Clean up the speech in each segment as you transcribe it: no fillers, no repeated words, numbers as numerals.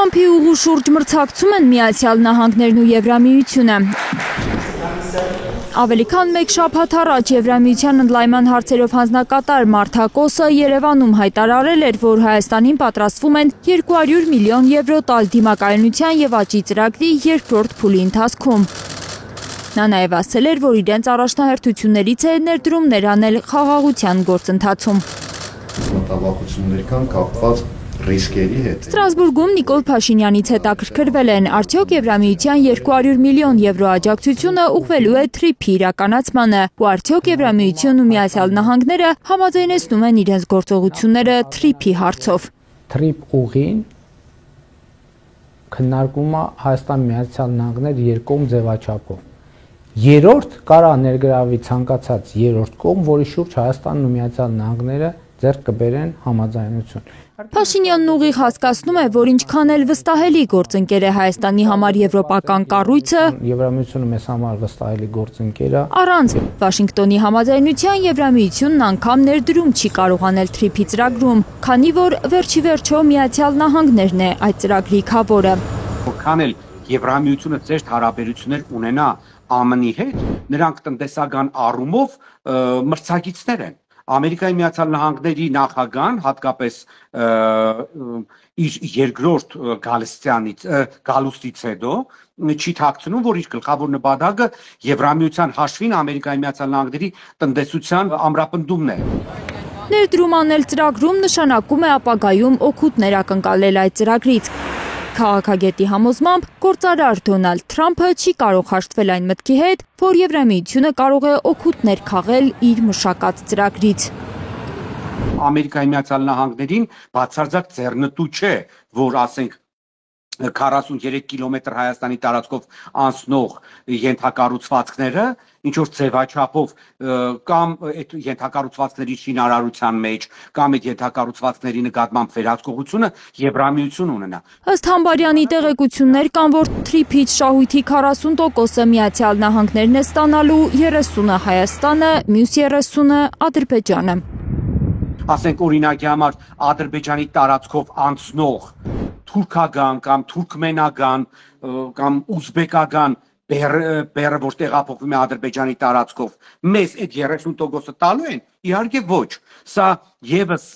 Թրամփի ուղու շուրջ մրցակցում են Միացյալ Նահանգներն ու Եվրամիությունը։ Ավելի քան մեկ շաբաթ առաջ Եվրամիության ընդլայնման հարցերով հանձնակատար Մարթա Կոսը Երևանում հայտարարել էր, որ Հայաստանին պատրաստվում են 200 միլիոն եվրո տալ դիմակայունության եւ աճի ծրագրի երկրորդ փուլի ընթացքում։ Նա նաև ասել էր, որ իրենց առաջնահերթություններից է ներդրումներ անել խաղաղության գործընթացում։ Մտավախությունների կան կապված ռիսկերի հետ։ Ստրասբուրգում Նիկոլ Փաշինյանից հետաքրքրվել են, արդյոք Եվրամիության 200 միլիոն եվրո աջակցությունը ուղղվելու է TRIP-ի իրականացմանը, ու արդյոք Եվրամիությունն ու Միացյալ Նահանգները համաձայնեցնում են իրենց գործողությունները TRIP-ի հարցով։ TRIP ուղին քննարկվում է Հայաստան-Միացյալ Նահանգներ երկկողմ ձևաչափով։ Երրորդ կարա ներգրավի ցանկացած երրորդ կողմ, որի շուրջ Հայաստանն ու Միացյալ Նահանգները ձեռք կբերեն համաձայնություն։ Փաշինյանն ուղիղ հասկացնում է, որ ինչքան էլ վստահելի գործընկեր է Հայաստանի համար եվրոպական կառույցը, Եվրամիությունը մեզ համար վստահելի գործընկեր է։ Առանց Վաշինգտոնի համաձայնության Եվրամիությունն անգամ ներդրում չի կարող անել TRIP-ի ծրագրում, քանի որ վերջի վերջո Միացյալ Նահանգներն է այդ ծրագրի քավորը։ Որքան էլ Եվրամիությունը ծերտ հարաբերություններ ունենա ԱՄՆ-ի հետ, նրանք տնտեսական առումով մրցակիցներ են։ Ամերիկայի Միացյալ Նահանգների նախագահան հատկապես իր երկրորդ գալուստից հետո չի թաքցնում, որ իր գլխավոր նպատակը Եվրամիության հաշվին Ամերիկայի Միացյալ Նահանգների տնտեսության ամրապնդումն է։ Ներդրում անել ծրագրում նշանակում է ապագայում օգուտներ ակնկալել այդ ծրագրից։ Քաղաքագետի համոզմամբ գործարար Դոնալդ Թրամփը չի կարող հաշտվել այն մտքի հետ, որ Եվրամիությունը կարող է օգուտներ քաղել իր մշակած ծրագրից։ Ամերիկայի Միացյալ Նահանգներին բացարձակ ձեռնտու չէ, որ ասենք 43 կիլոմետր Հայաստանի տարածքով անցնող ենթակառուցվածքները ինչ որ ձևաչափով կամ այդ ենթակառուցվածքների շինարարության մեջ կամ այդ ենթակառուցվածքների նկատմամբ վերահսկողությունը Եվրամիություն ունենա։ Ըստ Համբարյանի տեղեկություններ կան, որ TRIP-ից շահույթի 40%-ը Միացյալ Նահանգներն է ստանալու, 30-ը Հայաստանը, մյուս 30-ը Ադրբեջանը։ Ասենք օրինակի համար Ադրբեջանի տարածքով անցնող թուրքական կամ թուրքմենական կամ ուզբեկական բեռը, որ տեղափոխվում է Ադրբեջանի տարածքով, մեզ այդ 30%-ը տալու են, իհարկե ոչ։ Սա եւս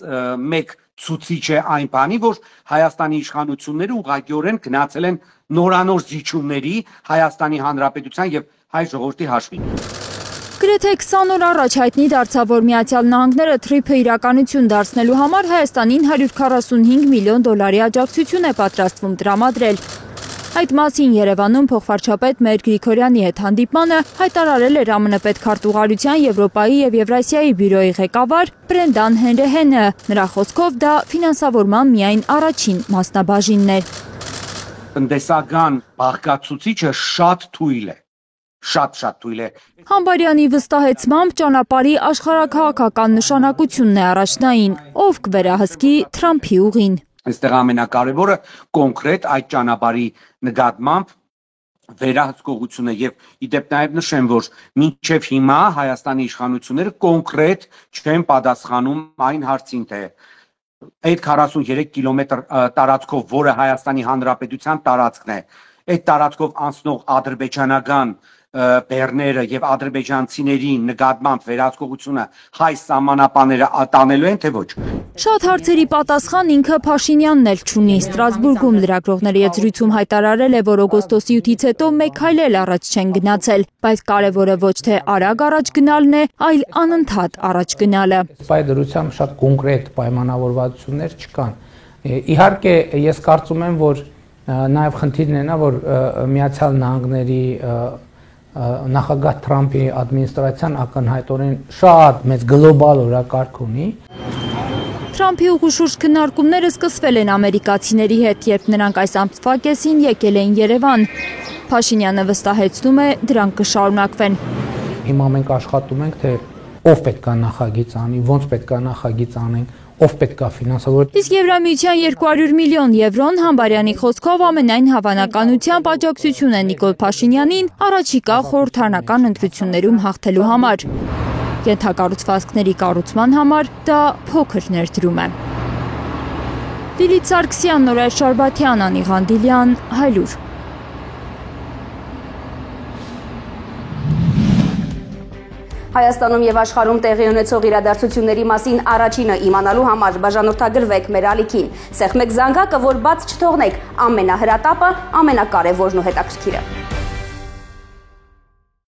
մեկ ցուցիչ է այն բանի, որ Հայաստանի իշխանությունները ուղղակիորեն գնացել են նորանոր զիջումների Հայաստանի Հանրապետության եւ հայ ժողովրդի հաշվին։ Գրեթե 20 օր առաջ հայտնի դարձավ, որ Միացյալ Նահանգները TRIP-ը իրականություն դարձնելու համար Հայաստանին 145 միլիոն դոլարի աջակցություն է պատրաստվում տրամադրել։ Այդ մասին Երևանում փոխվարչապետ Մհեր Գրիգորյանի հետ հանդիպմանը հայտարարել էր ԱՄՆ պետքարտուղարության Եվրոպայի եւ Եվրասիայի բյուրոյի ղեկավար Բրենդան Հենրեհենը։ Նրա խոսքով դա ֆինանսավորման միայն առաջին մասնաբաժինն էր։ Տնտեսական բաղկացուցիչը շատ թույլ է։ Շատ թույլ է։ Համբարյանի վստահեցմամբ ճանապարհի աշխարհաքաղաքական նշանակությունն է առաջնային, ով կվերահսկի Թրամփի ուղին։ Այստեղ ամենակարևորը կոնկրետ այդ ճանապարհի նկատմամբ վերահսկողությունը եւ իդեպ նաեւ նշեմ, որ մինչեւ հիմա Հայաստանի իշխանությունները կոնկրետ չեն պատասխանում այն հարցին, թե այդ 43 կիլոմետր տարածքով, որը Հայաստանի Հանրապետության տարածքն է, այդ տարածքով անցնող ադրբեջանական բեռները եւ ադրբեջանցիների նկատմամբ վերահսկողությունը հայ սահմանապանները տանելու են, թե ոչ։ Շատ հարցերի պատասխան ինքը Փաշինյանն էլ չունի։ Ստրասբուրգում լրագրողների հետ զրույցում հայտարարել է, որ օգոստոսի 8-ից հետո մեկ քայլ էլ առաջ չեն գնացել, բայց կարևորը ոչ թե արագ առաջ գնալն է, այլ անընդհատ առաջ գնալը։ Այդ դրությամբ շատ կոնկրետ պայմանավորվածություններ չկան։ Իհարկե, ես կարծում եմ, որ նաև խնդիրն է նա, որ Միացյալ Նահանգների նախագահ Թրամփի ադմինիստրացիան ակնհայտորեն շատ մեծ գլոբալ օրակարգ ունի։ Թրամփի ուղղուշուրջ քննարկումները սկսվել են ամերիկացիների հետ, երբ նրանք այս ամսվա կեսին եկել էին Երևան։ Փաշինյանը վստահեցնում է, դրանք կշարունակվեն։ Հիմա մենք աշխատում ենք, թե ով պետք է նախագիծ անի, ոնց պետք է նախագիծ անենք, ով պետք է ֆինանսավորի։ Իսկ Եվրամիության 200 միլիոն եվրոն Համբարյանի խոսքով ամենայն հավանականությամբ աջակցություն է Նիկոլ Փաշինյանին առաջիկա խորհրդարանական ընտրություններում հաղթելու համար։ Ենթակառուցվածքների կառուցման համար դա փոքր ներդրում է։ Դիլիթ Սարգսյան, Նորայր Շարբաթյան, Անի Ղանդիլյան, Հայլուր։ Հայաստանում եւ աշխարհում տեղի ունեցող իրադարձությունների մասին առաջինը իմանալու համար բաժանորդագրվեք մեր ալիքին։ Սեղմեք զանգակը, որ բաց չթողնեք, ամենահրատապը, ամենակարևորն ու հետաքրքիրը։